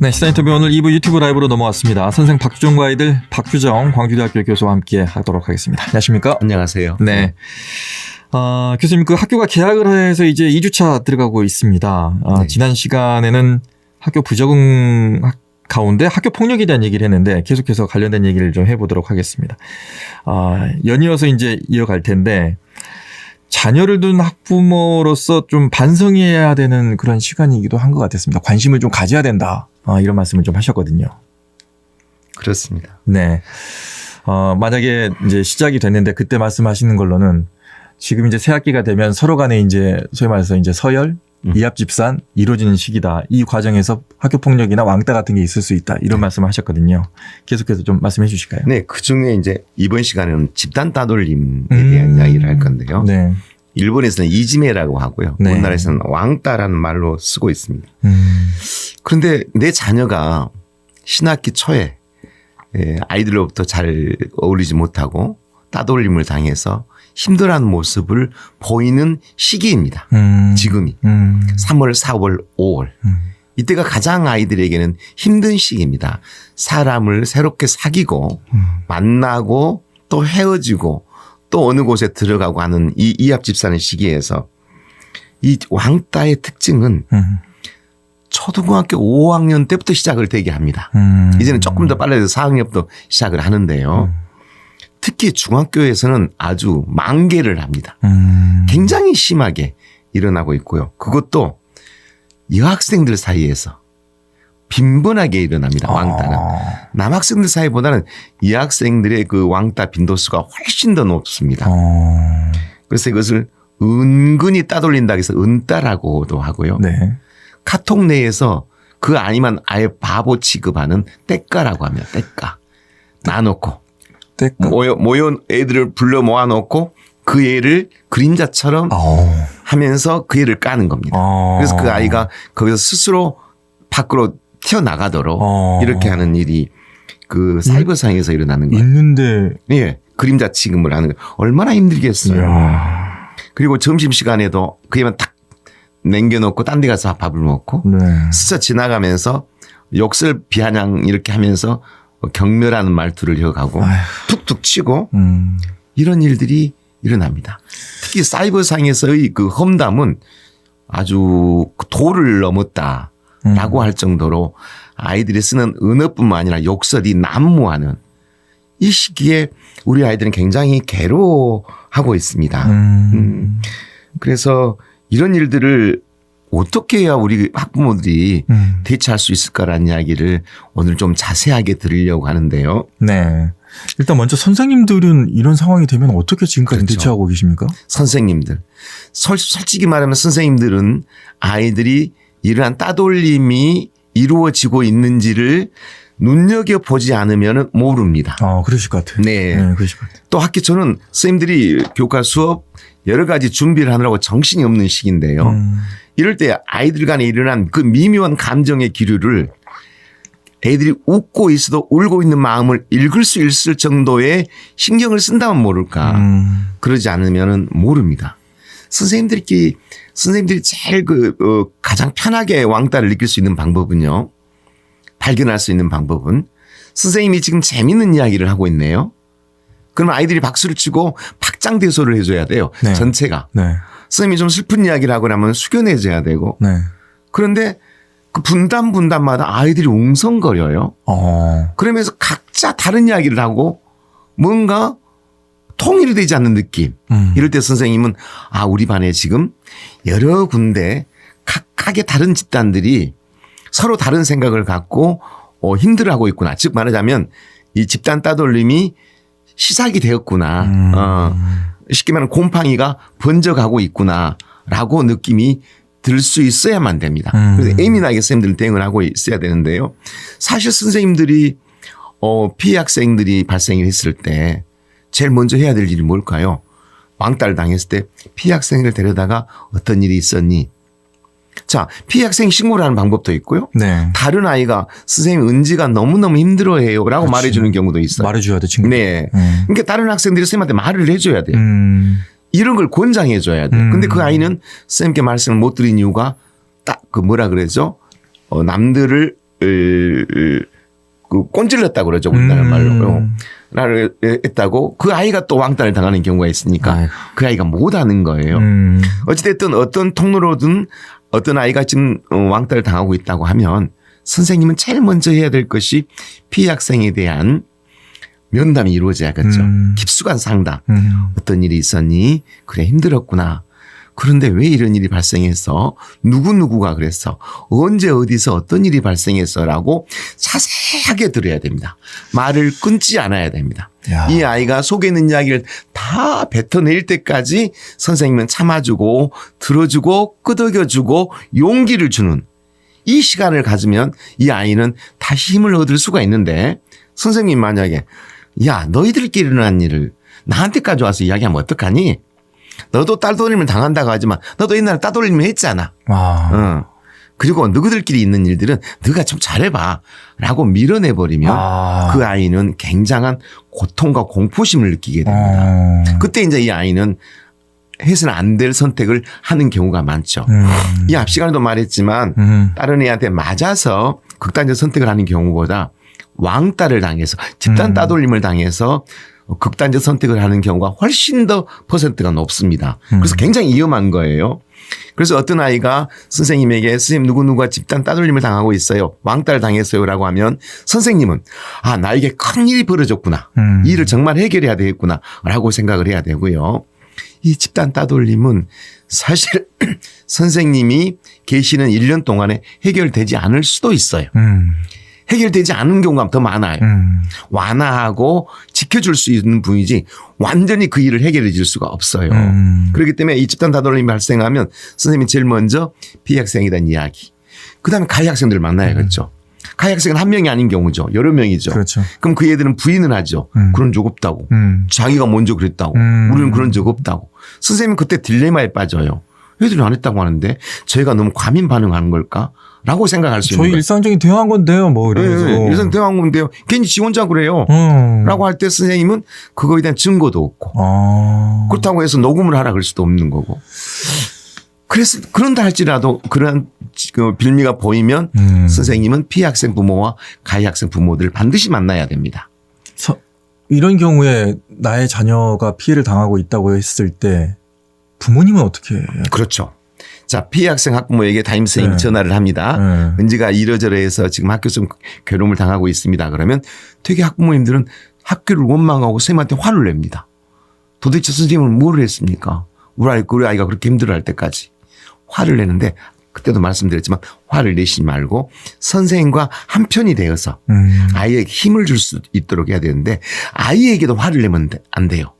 네, 시사 인터뷰 오늘 2부 유튜브 라이브로 넘어왔습니다. 선생 박주정과 아이들 박주정 광주대학교 교수와 함께 하도록 하겠습니다. 안녕하십니까? 안녕하세요. 네. 교수님, 그 학교가 개학을 해서 이제 2주차 들어가고 있습니다. 네. 지난 시간에는 학교 부적응 가운데 학교 폭력에 대한 얘기를 했는데 계속해서 관련된 얘기를 좀 해보도록 하겠습니다. 연이어서 이제 이어갈 텐데 자녀를 둔 학부모로서 좀 반성해야 되는 그런 시간이기도 한 것 같았습니다. 관심을 좀 가져야 된다. 이런 말씀을 좀 하셨거든요. 그렇습니다. 네. 만약에 이제 시작이 됐는데 그때 말씀하시는 걸로는 지금 이제 새 학기가 되면 서로 간에 이제 소위 말해서 이제 서열, 이합집산 이루어지는 시기다. 이 과정에서 학교 폭력이나 왕따 같은 게 있을 수 있다. 이런 말씀을 하셨거든요. 계속해서 좀 말씀해 주실까요? 네, 그 중에 이제 이번 시간에는 집단 따돌림에 대한 이야기를 할 건데요. 네. 일본에서는 이지메라고 하고요. 네. 우리나라에서는 왕따라는 말로 쓰고 있습니다. 그런데 내 자녀가 신학기 초에 아이들로부터 잘 어울리지 못하고 따돌림을 당해서 힘들어하는 모습을 보이는 시기입니다. 지금이 3월, 4월, 5월. 이때가 가장 아이들에게는 힘든 시기입니다. 사람을 새롭게 사귀고 만나고 또 헤어지고 또 어느 곳에 들어가고 하는 이 이합집산의 시기에서 이 왕따의 특징은 초등학교 5학년 때부터 시작을 되게 합니다. 이제는 조금 더 빨라서 4학년부터 시작을 하는데요. 특히 중학교에서는 아주 만개를 합니다. 굉장히 심하게 일어나고 있고요. 그것도 여학생들 사이에서 빈번하게 일어납니다. 왕따는. 남학생들 사이보다는 여학생들의 그 왕따 빈도수가 훨씬 더 높습니다. 그래서 이것을 은근히 따돌린다고 해서 은따라고도 하고요. 네. 카톡 내에서 그 아니면 아예 바보 취급하는 떼까라고 합니다. 떼까. 놔놓고. 때까. 모여 애들을 불러 모아놓고 그 애를 그림자처럼 하면서 그 애를 까는 겁니다. 그래서 그 아이가 거기서 스스로 밖으로 튀어나가도록 이렇게 하는 일이 그 사이버상에서 일어나는 거예요. 있는데. 예. 그림자 취급을 하는 거예요. 얼마나 힘들겠어요. 이야. 그리고 점심시간에도 그 애만 딱 남겨놓고 딴 데 가서 밥을 먹고 네. 스쳐 지나가면서 욕설 비아냥 이렇게 하면서 경멸하는 말투를 이어가고 툭툭 치고 이런 일들이 일어납니다. 특히 사이버상에서의 그 험담은 아주 도를 넘었다라고 할 정도로 아이들이 쓰는 언어뿐만 아니라 욕설이 난무하는 이 시기에 우리 아이들은 굉장히 괴로워하고 있습니다. 그래서 이런 일들을 어떻게 해야 우리 학부모들이 대처할 수 있을까라는 이야기를 오늘 좀 자세하게 들으려고 하는데요. 네. 일단 먼저 선생님들은 이런 상황이 되면 어떻게 지금까지 그렇죠. 대처하고 계십니까? 선생님들. 솔직히 말하면 선생님들은 아이들이 이러한 따돌림이 이루어지고 있는지를 눈여겨보지 않으면 모릅니다. 그러실 것 같아요. 네. 그러실 것 같아요. 또 학기 초는 선생님들이 교과 수업 여러 가지 준비를 하느라고 정신이 없는 시기인데요. 이럴 때 아이들 간에 일어난 그 미묘한 감정의 기류를 애들이 웃고 있어도 울고 있는 마음을 읽을 수 있을 정도의 신경을 쓴다면 모를까. 그러지 않으면 모릅니다. 선생님들이 제일 가장 편하게 왕따를 느낄 수 있는 방법은요. 발견할 수 있는 방법은 선생님이 지금 재밌는 이야기를 하고 있네요. 그러면 아이들이 박수를 치고 박장대소를 해줘야 돼요. 네. 전체가. 네. 선생님이 좀 슬픈 이야기를 하고 나면 숙연해져야 되고. 네. 그런데 그 분단마다 아이들이 웅성거려요. 그러면서 각자 다른 이야기를 하고 뭔가 통일이 되지 않는 느낌. 이럴 때 선생님은 우리 반에 지금 여러 군데 각각의 다른 집단들이 서로 다른 생각을 갖고 힘들어하고 있구나. 즉 말하자면 이 집단 따돌림이 시작이 되었구나. 쉽게 말하면 곰팡이가 번져가고 있구나라고 느낌이 들 수 있어야만 됩니다. 그래서 예민하게 선생님들은 대응을 하고 있어야 되는데요. 사실 선생님들이 피해 학생들이 발생을 했을 때 제일 먼저 해야 될 일이 뭘까요? 왕따를 당했을 때 피해 학생을 데려다가 어떤 일이 있었니? 자, 피해 학생 신고를 하는 방법도 있고요. 네. 다른 아이가 선생님 은지가 너무너무 힘들어해요 라고 말해주는 경우도 있어요. 말해줘야 돼, 친구. 네. 그러니까 다른 학생들이 선생님한테 말을 해줘야 돼요. 이런 걸 권장해줘야 돼요. 근데 그 아이는 선생님께 말씀을 못 드린 이유가 딱 그 뭐라 그러죠? 남들을 그 꼰질렀다고 그러죠. 우리나라 말로. 나를 했다고 그 아이가 또 왕따를 당하는 경우가 있으니까 아이고. 그 아이가 못하는 거예요. 어찌됐든 어떤 통로로든 어떤 아이가 지금 왕따를 당하고 있다고 하면 선생님은 제일 먼저 해야 될 것이 피해 학생에 대한 면담이 이루어져야겠죠. 깊숙한 상담. 어떤 일이 있었니? 그래 힘들었구나. 그런데 왜 이런 일이 발생했어? 누구누구가 그랬어? 언제 어디서 어떤 일이 발생했어? 라고 자세하게 들어야 됩니다. 말을 끊지 않아야 됩니다. 야. 이 아이가 속에 있는 이야기를 다 뱉어낼 때까지 선생님은 참아주고 들어주고 끄덕여주고 용기를 주는 이 시간을 가지면 이 아이는 다시 힘을 얻을 수가 있는데 선생님 만약에 야 너희들끼리 일어난 일을 나한테까지 와서 이야기하면 어떡하니? 너도 따돌림을 당한다고 하지만 너도 옛날에 따돌림을 했잖아. 그리고 너희들끼리 있는 일들은 너가 좀 잘해봐 라고 밀어내버리면 그 아이는 굉장한 고통과 공포심을 느끼게 됩니다. 그때 이제 이 아이는 해서는 안 될 선택을 하는 경우가 많죠. 이 앞 시간에도 말했지만 다른 애한테 맞아서 극단적 선택을 하는 경우보다 왕따를 당해서 집단 따돌림을 당해서 극단적 선택을 하는 경우가 훨씬 더 퍼센트가 높습니다. 그래서 굉장히 위험한 거예요. 그래서 어떤 아이가 선생님에게 선생님 누구누구가 집단 따돌림을 당하고 있어요. 왕따를 당했어요. 라고 하면 선생님은 아 나에게 큰 일이 벌어졌구나. 이 일을 정말 해결해야 되겠구나. 라고 생각을 해야 되고요. 이 집단 따돌림은 사실 선생님이 계시는 1년 동안에 해결되지 않을 수도 있어요. 해결되지 않은 경우가 더 많아요. 완화하고 지켜줄 수 있는 분이지 완전히 그 일을 해결해 줄 수가 없어요. 그렇기 때문에 이 집단 따돌림이 발생하면 선생님이 제일 먼저 피해 학생에 대한 이야기. 그다음에 가해 학생들을 만나야겠죠. 가해 학생은 한 명이 아닌 경우죠. 여러 명이죠. 그렇죠. 그럼 그 애들은 부인을 하죠. 그런 적 없다고. 자기가 먼저 그랬다고. 우리는 그런 적 없다고. 선생님은 그때 딜레마에 빠져요. 애들이 안 했다고 하는데 저희가 너무 과민 반응하는 걸까? 라고 생각할 수 있는 저희 거예요. 일상적인 대화한 건데요. 뭐 이러면서. 네, 일상 대화한 건데요. 괜히 지 혼자 그래요. 라고 할 때 선생님은 그거에 대한 증거도 없고. 그렇다고 해서 녹음을 하라 그럴 수도 없는 거고. 그래서 그런다 할지라도 그런 그 빌미가 보이면 선생님은 피해 학생 부모와 가해 학생 부모들을 반드시 만나야 됩니다. 이런 경우에 나의 자녀가 피해를 당하고 있다고 했을 때 부모님은 어떻게 해요? 그렇죠. 자, 피해 학생 학부모에게 담임선생님이 전화를 합니다. 은지가 이러저러 해서 지금 학교에서 괴로움을 당하고 있습니다. 그러면 되게 학부모님들은 학교를 원망하고 선생님한테 화를 냅니다. 도대체 선생님은 뭘 했습니까? 우리 아이가 그렇게 힘들어할 때까지 화를 내는데 그때도 말씀드렸지만 화를 내시지 말고 선생님과 한편이 되어서 아이에게 힘을 줄 수 있도록 해야 되는데 아이에게도 화를 내면 안 돼요.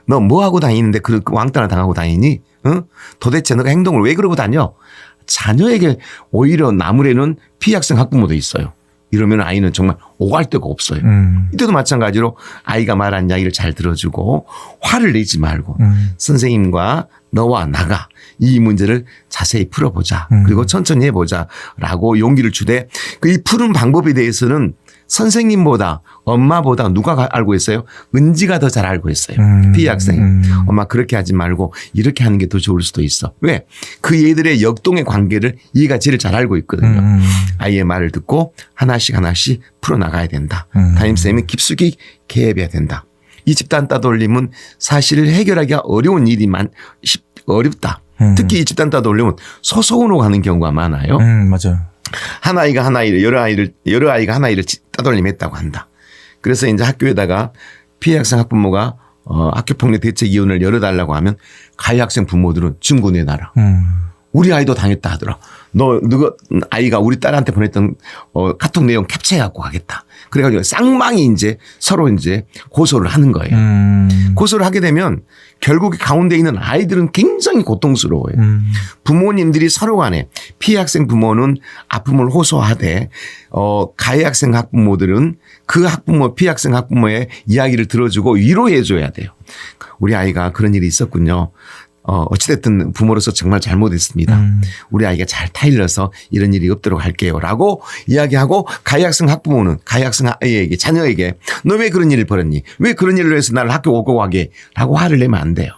너 뭐 하고 다니는데 그 왕따를 당하고 다니니? 응? 도대체 너가 행동을 왜 그러고 다녀? 자녀에게 오히려 나무래는 피해 학생 학부모도 있어요. 이러면 아이는 정말 오갈 데가 없어요. 이때도 마찬가지로 아이가 말한 이야기를 잘 들어주고 화를 내지 말고 선생님과 너와 나가 이 문제를 자세히 풀어보자. 그리고 천천히 해보자. 라고 용기를 주되 그 이 푸는 방법에 대해서는 선생님보다 엄마보다 누가 알고 있어요? 은지가 더 잘 알고 있어요. 피해 학생이. 엄마 그렇게 하지 말고 이렇게 하는 게 더 좋을 수도 있어. 왜? 그 얘들의 역동의 관계를 얘가 제일 잘 알고 있거든요. 아이의 말을 듣고 하나씩 풀어나가야 된다. 담임선생님이 깊숙이 개입해야 된다. 이 집단 따돌림은 사실 해결하기가 어려운 일이만 어렵다. 특히 이 집단 따돌림은 소속으로 가는 경우가 많아요. 맞아요. 한 아이가 한 아이를 여러 아이가 한 아이를 따돌림했다고 한다. 그래서 이제 학교에다가 피해 학생 학부모가 학교폭력 대책위원회를 열어달라고 하면 가해 학생 부모들은 증거 내놔라. 우리 아이도 당했다 하더라. 너가 아이가 우리 딸한테 보냈던 카톡 내용 캡처해 갖고 가겠다. 그래가지고 쌍방이 이제 서로 이제 고소를 하는 거예요. 고소를 하게 되면 결국에 가운데 있는 아이들은 굉장히 고통스러워요. 부모님들이 서로 간에 피해 학생 부모는 아픔을 호소하되 가해 학생 학부모들은 그 학부모 피해 학생 학부모의 이야기를 들어주고 위로해 줘야 돼요. 우리 아이가 그런 일이 있었군요. 어찌됐든 부모로서 정말 잘못했습니다. 우리 아이가 잘 타일러서 이런 일이 없도록 할게요. 라고 이야기하고 가해 학생 학부모는 가해 학생 아이에게 자녀에게 너 왜 그런 일을 벌였니? 왜 그런 일을 해서 나를 학교 오고 가게? 라고 화를 내면 안 돼요.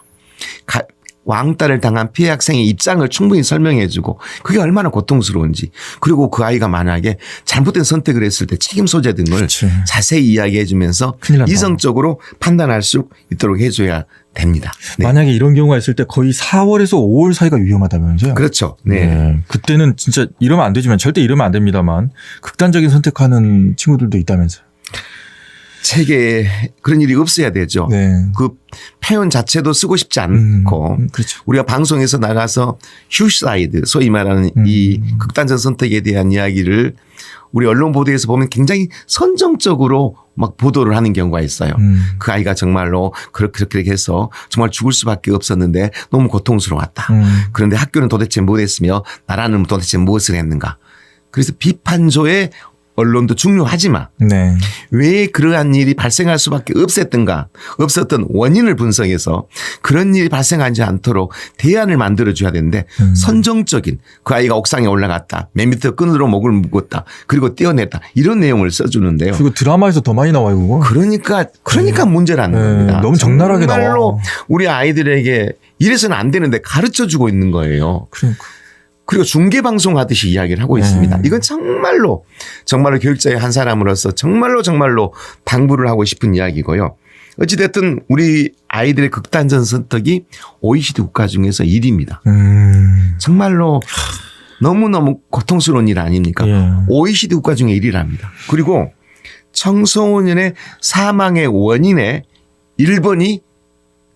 왕따를 당한 피해 학생의 입장을 충분히 설명해주고 그게 얼마나 고통스러운지 그리고 그 아이가 만약에 잘못된 선택을 했을 때 책임 소재 등을 그치. 자세히 이야기해주면서 큰일 난다. 이성적으로 판단할 수 있도록 해줘야 됩니다. 네. 만약에 이런 경우가 있을 때 거의 4월에서 5월 사이가 위험하다면서요? 그렇죠. 네. 그때는 진짜 이러면 안 되지만 절대 이러면 안 됩니다만 극단적인 선택하는 친구들도 있다면서요. 책에 그런 일이 없어야 되죠. 네. 그 표현 자체도 쓰고 싶지 않고 그렇죠. 우리가 방송에서 나가서 휴사이드 소위 말하는 이 극단적 선택에 대한 이야기를 우리 언론 보도에서 보면 굉장히 선정적으로 막 보도를 하는 경우가 있어요. 그 아이가 정말로 그렇게 해서 정말 죽을 수밖에 없었는데 너무 고통스러웠다. 그런데 학교는 도대체 뭘 했으며 나라는 도대체 무엇을 했는가. 그래서 비판조의 언론도 중요하지만 네. 왜 그러한 일이 발생할 수밖에 없었던 원인을 분석해서 그런 일이 발생하지 않도록 대안을 만들어줘야 되는데 선정적인 그 아이가 옥상에 올라갔다. 맨 밑에 끈으로 목을 묶었다. 그리고 떼어냈다. 이런 내용을 써주는데요. 그리고 드라마에서 더 많이 나와요, 그거. 그러니까 문제라는 겁니다. 너무 적나라하게 나와. 정말로 우리 아이들에게 이래서는 안 되는데 가르쳐주고 있는 거예요. 그러니까. 그리고 중계방송 하듯이 이야기를 하고 있습니다. 이건 정말로 교육자의 한 사람으로서 정말로 당부를 하고 싶은 이야기고요. 어찌됐든 우리 아이들의 극단적 선택이 OECD 국가 중에서 1위입니다. 정말로 너무너무 고통스러운 일 아닙니까? 예. OECD 국가 중에 1위랍니다. 그리고 청소년의 사망의 원인의 1번이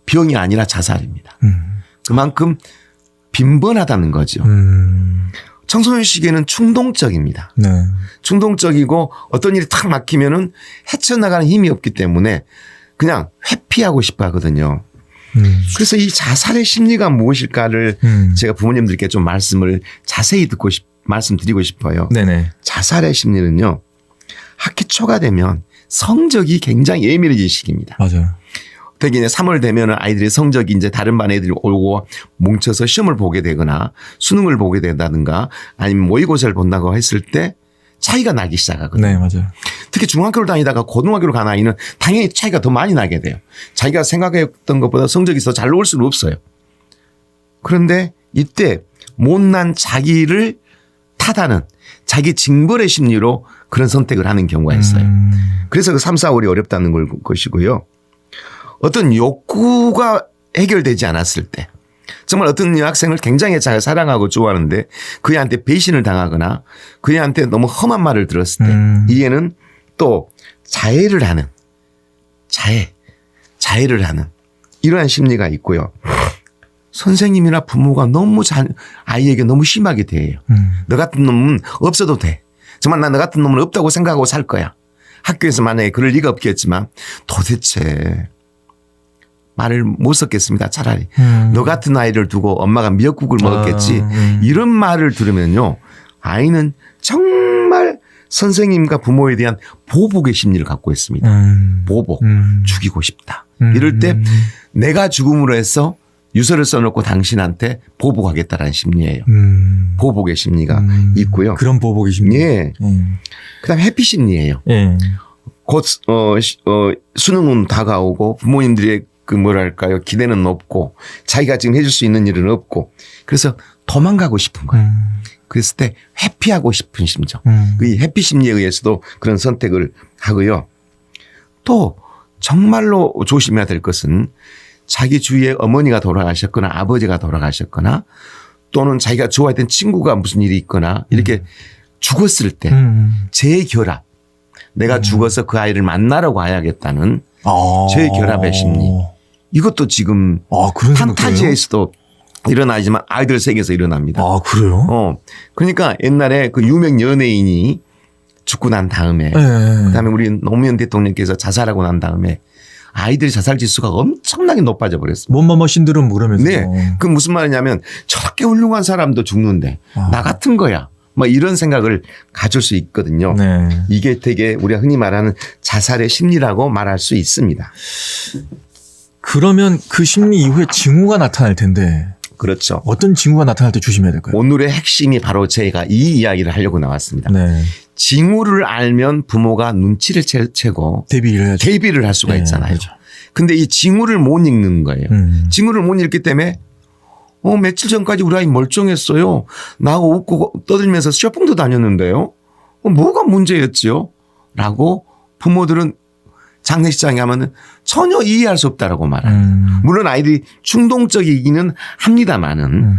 병이 아니라 자살입니다. 그만큼 빈번하다는 거죠. 청소년 시기에는 충동적입니다. 네. 충동적이고 어떤 일이 탁 막히면은 헤쳐나가는 힘이 없기 때문에 그냥 회피하고 싶어 하거든요. 그래서 이 자살의 심리가 무엇일까를 제가 부모님들께 좀 말씀을 자세히 말씀드리고 싶어요. 네네. 자살의 심리는요. 학기 초가 되면 성적이 굉장히 예민해질 시기입니다. 맞아요. 특히 이제 3월 되면 아이들의 성적이 이제 다른 반 애들이 오고 뭉쳐서 시험을 보게 되거나 수능을 보게 된다든가 아니면 모의고사를 본다고 했을 때 차이가 나기 시작하거든요. 네, 맞아요. 특히 중학교를 다니다가 고등학교를 간 아이는 당연히 차이가 더 많이 나게 돼요. 자기가 생각했던 것보다 성적이 더 잘 나올 수는 없어요. 그런데 이때 못난 자기를 탓하는 자기 징벌의 심리로 그런 선택을 하는 경우가 있어요. 그래서 그 3, 4월이 어렵다는 것이고요. 어떤 욕구가 해결되지 않았을 때 정말 어떤 여학생을 굉장히 잘 사랑하고 좋아하는데 그애한테 배신을 당하거나 그애한테 너무 험한 말을 들었을 때 이에는 또 자해를 하는 이러한 심리가 있고요. 선생님이나 부모가 너무 아이에게 너무 심하게 대해요. 너 같은 놈은 없어도 돼. 정말 나 너 같은 놈은 없다고 생각하고 살 거야. 학교에서 만약에 그럴 리가 없겠지만 도대체 말을 못 썼겠습니다. 차라리. 너 같은 아이를 두고 엄마가 미역국을 먹었겠지. 이런 말을 들으면요. 아이는 정말 선생님과 부모에 대한 보복의 심리를 갖고 있습니다. 보복. 죽이고 싶다. 이럴 때 내가 죽음으로 해서 유서를 써놓고 당신한테 보복하겠다라는 심리예요. 보복의 심리가 있고요. 그런 보복의 심리. 예. 그다음 회피 심리예요. 예. 곧 수능은 다가오고 부모님들의 그 뭐랄까요 기대는 높고 자기가 지금 해줄 수 있는 일은 없고 그래서 도망가고 싶은 거예요. 그랬을 때 회피하고 싶은 심정. 이 회피 심리에 의해서도 그런 선택을 하고요. 또 정말로 조심해야 될 것은 자기 주위에 어머니가 돌아가셨거나 아버지가 돌아가셨거나 또는 자기가 좋아했던 친구가 무슨 일이 있거나 이렇게 죽었을 때 재결합. 내가 죽어서 그 아이를 만나러 가야겠다는 재결합의 심리. 이것도 지금 판타지에서도 일어나지만 아이들 세계에서 일어납니다. 아, 그래요? 그러니까 옛날에 그 유명 연예인이 죽고 난 다음에 그다음에 우리 노무현 대통령께서 자살하고 난 다음에 아이들의 자살 지수가 엄청나게 높아져 버렸습니다. 뭔마마 신드롬 그러면서. 네. 그 무슨 말이냐면 저렇게 훌륭한 사람도 죽는데 나 같은 거야. 뭐 이런 생각을 가질 수 있거든요. 네. 이게 되게 우리가 흔히 말하는 자살의 심리라고 말할 수 있습니다. 그러면 그 심리 이후에 징후가 나타날 텐데. 그렇죠. 어떤 징후가 나타날 때 조심해야 될까요? 오늘의 핵심이 바로 제가 이 이야기를 하려고 나왔습니다. 네. 징후를 알면 부모가 눈치를 채고 대비를 할 수가 네, 있잖아요. 그렇죠. 근데 이 징후를 못 읽는 거예요. 징후를 못 읽기 때문에 며칠 전까지 우리 아이 멀쩡했어요. 나하고 웃고 떠들면서 쇼핑도 다녔는데요. 뭐가 문제였지요? 라고 부모들은 장례식장에 가면은 전혀 이해할 수 없다라고 말합니다. 물론 아이들이 충동적이기는 합니다만은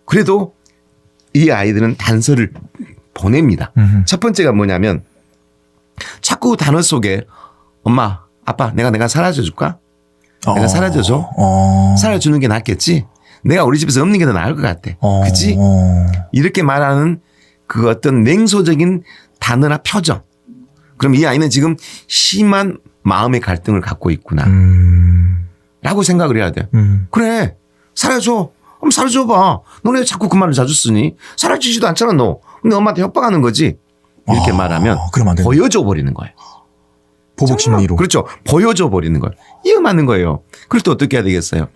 그래도 이 아이들은 단서를 보냅니다. 첫 번째가 뭐냐면 자꾸 단어 속에 엄마, 아빠, 내가 사라져 줄까? 내가 사라져줘? 사라져주는 게 낫겠지? 내가 우리 집에서 없는 게 더 나을 것 같아. 그치? 이렇게 말하는 그 어떤 냉소적인 단어나 표정. 그럼 이 아이는 지금 심한 마음의 갈등을 갖고 있구나. 라고 생각을 해야 돼요. 그래, 사라져. 그럼 사라져봐. 너네 자꾸 그 말을 자주 쓰니? 사라지지도 않잖아, 너. 근데 엄마한테 협박하는 거지. 이렇게 말하면 보여줘 버리는 거예요. 보복 심리로. 그렇죠. 보여줘 버리는 거예요. 이거 맞는 거예요. 그럴 때 어떻게 해야 되겠어요?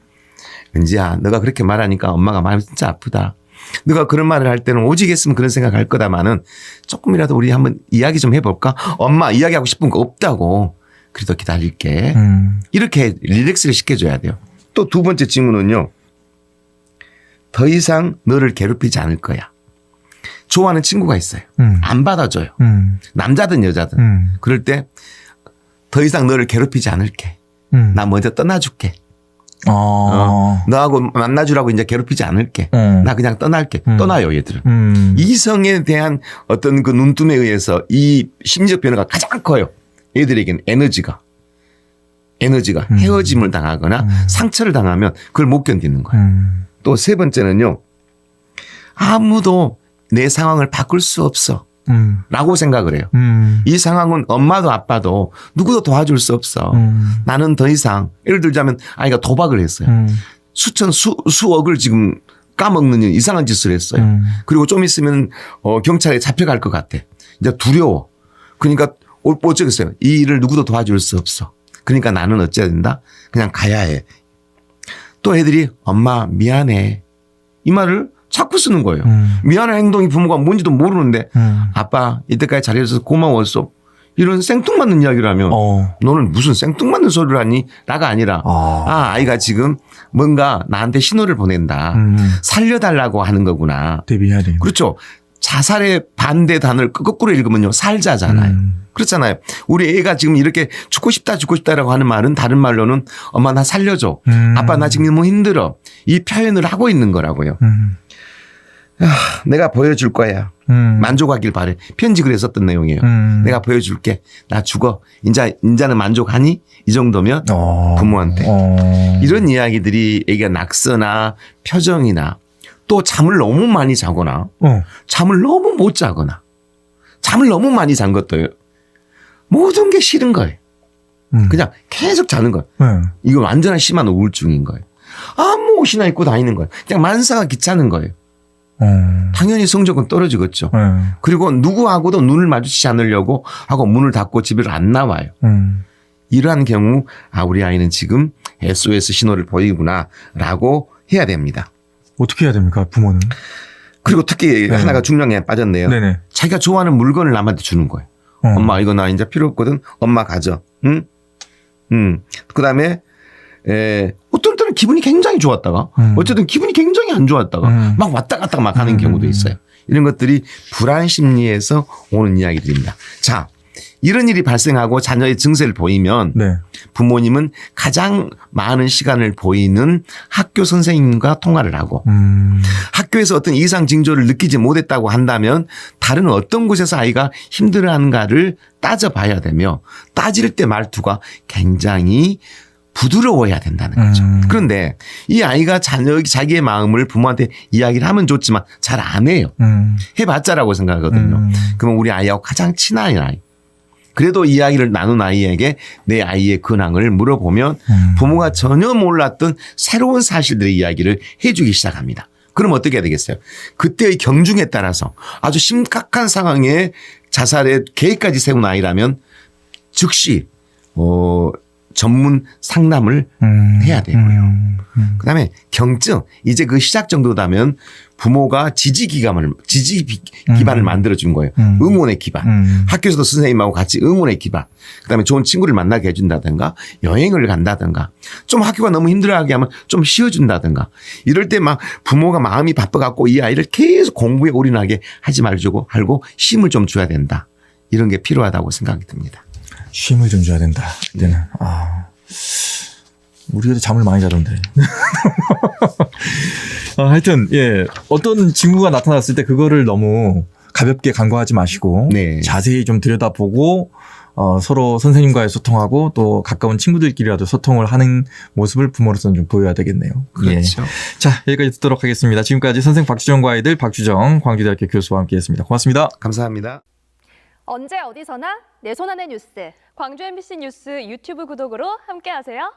은지야, 너가 그렇게 말하니까 엄마가 마음이 진짜 아프다. 너가 그런 말을 할 때는 오직 했으면 그런 생각할 거다마는 조금이라도 우리 한번 이야기 좀 해볼까? 엄마 이야기하고 싶은 거 없다고. 그래도 기다릴게. 이렇게 릴렉스를 시켜줘야 돼요. 또 두 번째 질문은요. 더 이상 너를 괴롭히지 않을 거야. 좋아하는 친구가 있어요. 안 받아줘요. 남자든 여자든. 그럴 때 더 이상 너를 괴롭히지 않을게. 나 먼저 떠나줄게. 너하고 만나주라고 이제 괴롭히지 않을게. 나 그냥 떠날게. 떠나요, 얘들은. 이성에 대한 어떤 그 눈뜸에 의해서 이 심리적 변화가 가장 커요. 얘들에게는 에너지가 헤어짐을 당하거나 상처를 당하면 그걸 못 견디는 거예요. 또 세 번째는요. 아무도 내 상황을 바꿀 수 없어. 라고 생각을 해요. 이 상황은 엄마도 아빠도 누구도 도와줄 수 없어. 나는 더 이상 예를 들자면 아이가 도박을 했어요. 수억을 지금 까먹는 이상한 짓을 했어요. 그리고 좀 있으면 경찰에 잡혀갈 것 같아. 이제 두려워. 그러니까 어쩌겠어요. 이 일을 누구도 도와줄 수 없어. 그러니까 나는 어째야 된다? 그냥 가야 해. 또 애들이 엄마 미안해. 이 말을 자꾸 쓰는 거예요. 미안한 행동이 부모가 뭔지도 모르는데 아빠 이때까지 잘해줘서 고마웠어. 이런 생뚱맞는 이야기를 하면 너는 무슨 생뚱맞는 소리를 하니? 나가 아니라 아이가 지금 뭔가 나한테 신호를 보낸다. 살려달라고 하는 거구나. 대비해야 돼요. 그렇죠. 자살의 반대 단어를 거꾸로 읽으면요. 살자잖아요. 그렇잖아요. 우리 애가 지금 이렇게 죽고 싶다라고 하는 말은 다른 말로는 엄마 나 살려줘. 아빠 나 지금 너무 힘들어. 이 표현을 하고 있는 거라고요. 내가 보여줄 거야. 만족하길 바래. 편지 글에 썼던 내용이에요. 내가 보여줄게. 나 죽어. 인자는 만족하니? 이 정도면 부모한테. 이런 이야기들이 애가 낙서나 표정이나 또 잠을 너무 많이 자거나 잠을 너무 못 자거나 잠을 너무 많이 잔 것도 모든 게 싫은 거예요. 그냥 계속 자는 거예요. 이거 완전한 심한 우울증인 거예요. 아무 옷이나 입고 다니는 거예요. 그냥 만사가 귀찮은 거예요. 당연히 성적은 떨어지겠죠. 그리고 누구하고도 눈을 마주치지 않으려고 하고 문을 닫고 집을 안 나와요. 이러한 경우 우리 아이는 지금 SOS 신호를 보이구나라고 해야 됩니다. 어떻게 해야 됩니까, 부모는? 그리고 특히 하나가 중요한 게 빠졌네요. 네네. 자기가 좋아하는 물건을 남한테 주는 거예요. 엄마 이거 나 이제 필요 없거든. 엄마 가져. 응? 그다음에 어떤 때는 기분이 굉장히 좋았다가 어쨌든 기분이 굉장히 안 좋았다가 막 왔다 갔다 막 하는 경우도 있어요. 이런 것들이 불안 심리에서 오는 이야기들입니다. 자, 이런 일이 발생하고 자녀의 증세를 보이면 부모님은 가장 많은 시간을 보이는 학교 선생님과 통화를 하고 학교에서 어떤 이상 징조를 느끼지 못했다고 한다면 다른 어떤 곳에서 아이가 힘들어하는가를 따져봐야 되며 따질 때 말투가 굉장히 부드러워야 된다는 거죠. 그런데 이 아이가 자기의 마음을 부모한테 이야기를 하면 좋지만 잘 안 해요. 해봤자라고 생각하거든요. 그러면 우리 아이하고 가장 친한 아이. 그래도 이야기를 나눈 아이에게 내 아이의 근황을 물어보면 부모가 전혀 몰랐던 새로운 사실들의 이야기를 해주기 시작합니다. 그럼 어떻게 해야 되겠어요? 그때의 경중에 따라서 아주 심각한 상황에 자살의 계획까지 세운 아이라면 즉시 전문 상담을 해야 되고요. 그다음에 경증 이제 그 시작 정도다면 부모가 지지 기반을 만들어 준 거예요. 응원의 기반. 학교에서도 선생님하고 같이 응원의 기반. 그다음에 좋은 친구를 만나게 해준다든가 여행을 간다든가 좀 학교가 너무 힘들어하게 하면 좀 쉬어준다든가 이럴 때 막 부모가 마음이 바빠갖고 이 아이를 계속 공부에 올인하게 하지 말고 하고 쉼을 좀 줘야 된다. 이런 게 필요하다고 생각이 듭니다. 쉼을 좀 줘야 된다. 이때는. 우리 애도 잠을 많이 자던데. 하여튼 예, 어떤 징후가 나타났을 때 그거를 너무 가볍게 간과하지 마시고 네. 자세히 좀 들여다보고 서로 선생님과의 소통하고 또 가까운 친구들끼리라도 소통을 하는 모습을 부모로서는 좀 보여야 되겠네요. 그렇죠. 예. 자, 여기까지 듣도록 하겠습니다. 지금까지 선생 박주정과 아이들 박주정 광주대학교 교수와 함께했습니다. 고맙습니다. 감사합니다. 언제 어디서나 내 손 안의 뉴스. 광주 MBC 뉴스 유튜브 구독으로 함께하세요.